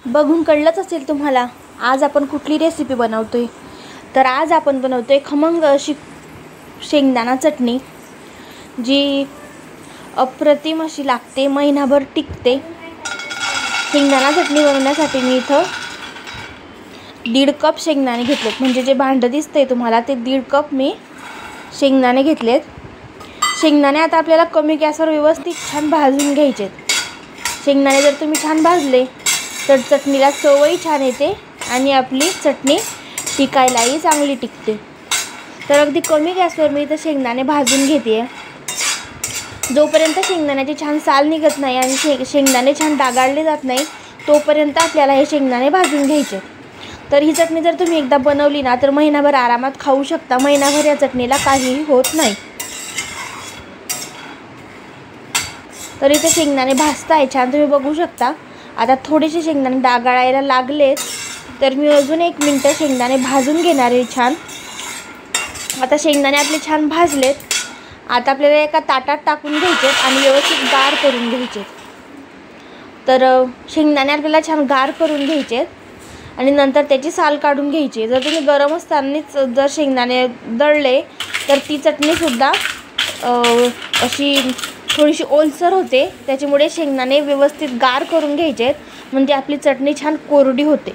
बघून कळलंच असेल तुम्हाला आज आपण कुठली रेसिपी बनवतोय। तर आज आपण बनवतोय खमंग अशी शेंगदाणा चटणी, जी अप्रतिम अशी लागते, महिनाभर टिकते। शेंगदाणा चटणी बनवण्यासाठी मी इथं 1.5 कप शेंगदाणे घेतलेत, म्हणजे जे भांड दिसतंय तुम्हाला ते 1.5 कप मी शेंगदाणे घेतलेत। शेंगदाणे आता आपल्याला कमी गॅसवर व्यवस्थित छान भाजून घ्यायचे। शेंगदाणे जर तुम्ही छान भाजले तर चटणीला चवही छान येते आणि आपली चटणी टिकायलाही चांगली टिकते। तर अगदी कमी गॅसवर मी इथं शेंगदाणे भाजून घेते। जोपर्यंत शेंगदाण्याची छान साल निघत नाही आणि शेंगदाणे छान डागाळले जात नाही तोपर्यंत आपल्याला हे शेंगदाणे भाजून घ्यायचे। तर ही चटणी जर तुम्ही एकदा बनवली ना तर महिनाभर आरामात खाऊ शकता। महिनाभर या चटणीला काहीही होत नाही। तर इथे शेंगदाणे भाजताय छान, तुम्ही बघू शकता। आता थोडेसे शेंगदाणे डागाळायला लागलेत तर मी अजून 1 मिनिट शेंगदाणे भाजून घेणार आहे छान। आता शेंगदाणे आपले छान भाजलेत। आता आपल्याला एका ताटात टाकून घ्यायचे आणि व्यवस्थित गार करून घ्यायचे। तर शेंगदाणे आपल्याला छान गार करून घ्यायचे आणि नंतर त्याची साल काढून घ्यायची। जर तुम्ही गरम असतानाच जर शेंगदाणे दळले तर ती चटणीसुद्धा अशी थोडीशी ओलसर होते। त्याच्यामुळे शेंगदाणे व्यवस्थित गार करून घ्यायचे, म्हणजे आपली चटणी छान कोरडी होते।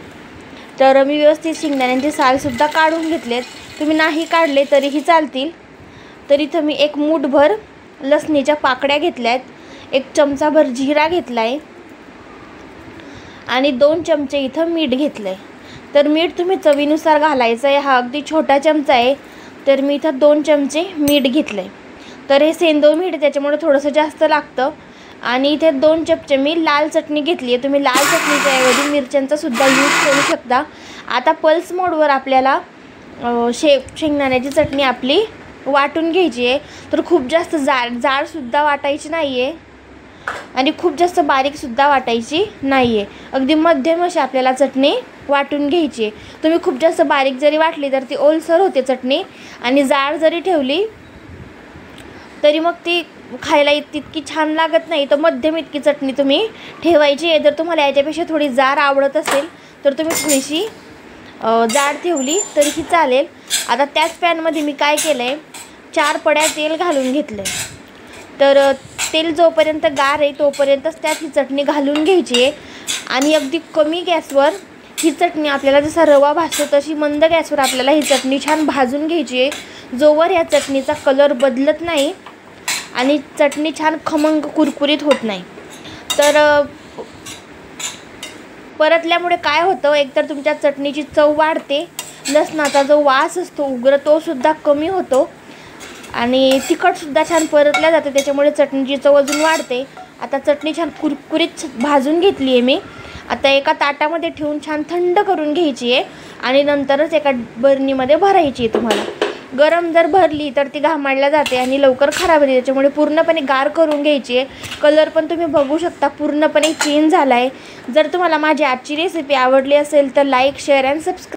तर मी व्यवस्थित शेंगदाण्यांची सालसुद्धा काढून घेतलेत। तुम्ही नाही काढले तरीही चालतील। तर इथं मी 1 मूठभर लसणीच्या पाकळ्या घेतल्यात, 1 चमचाभर जिरा घेतलाय आणि 2 चमचे इथं मीठ घेतलंय। तर मीठ तुम्ही चवीनुसार घालायचं आहे। हा अगदी छोटा चमचा आहे, तर मी इथं 2 चमचे मीठ घेतलंय। तर हे सेंधव मीठ त्याच्यामुळे थोडंसं जास्त लागतं। आणि इथे 2 चमचे मी लाल चटणी घेतली आहे। तुम्ही लाल चटणीच्या ऐवजी मिरच्यांचा सुद्धा यूज करू शकता। आता पल्स मोडवर आपल्याला शेंगदाण्याची चटणी आपली वाटून घ्यायची आहे। तर खूप जास्त जाडसुद्धा वाटायची नाही आहे आणि खूप जास्त बारीकसुद्धा वाटायची नाही आहे। अगदी मध्यम अशी आपल्याला चटणी वाटून घ्यायची आहे। तुम्ही खूप जास्त बारीक जरी वाटली तर ती ओलसर होते चटणी, आणि जाड जरी ठेवली तरी मग ती खायला तितकी छान लागत नाही। तर मध्यम इतकी चटणी तुम्ही ठेवायची आहे। जर तुम्हाला याच्यापेक्षा थोडी जाड आवडत असेल तर तुम्ही थोडीशी जाड ठेवली तरीही चालेल। आता त्याच पॅनमध्ये मी काय केलं आहे, 4 पड्या तेल घालून घेतलं आहे। तर तेल जोपर्यंत गार आहे तोपर्यंतच त्यात ही चटणी घालून घ्यायची आहे आणि अगदी कमी गॅसवर ही चटणी आपल्याला जसा रवा भाजतो तशी मंद गॅसवर आपल्याला ही चटणी छान भाजून घ्यायची आहे। जोवर या चटणीचा कलर बदलत नाही आणि चटणी छान खमंग कुरकुरीत होत नाही। तर परतल्यामुळे काय होतं, एकतर तुमच्या चटणीची चव वाढते, लसणाचा जो वास असतो उग्र तो सुद्धा कमी होतो आणि तिखटसुद्धा छान परतल्या जाते, त्याच्यामुळे चटणीची चव अजून वाढते। आता चटणी छान कुरकुरीत भाजून घेतली आहे मी। आता एका ताटामध्ये ठेवून छान थंड करून घ्यायची आहे आणि नंतरच एका बरणीमध्ये भरायची आहे। तुम्हाला गरम जर भरली तर ती घामाळल्या जाते आणि लवकर खराब होते, त्याच्यामुळे पूर्णपणे गार करून घ्यायची आहे। कलर पण तुम्ही बघू शकता पूर्णपणे चेंज झाला आहे। जर तुम्हाला माझी आजची रेसिपी आवडली असेल तर लाईक, शेअर अँड सबस्क्राईब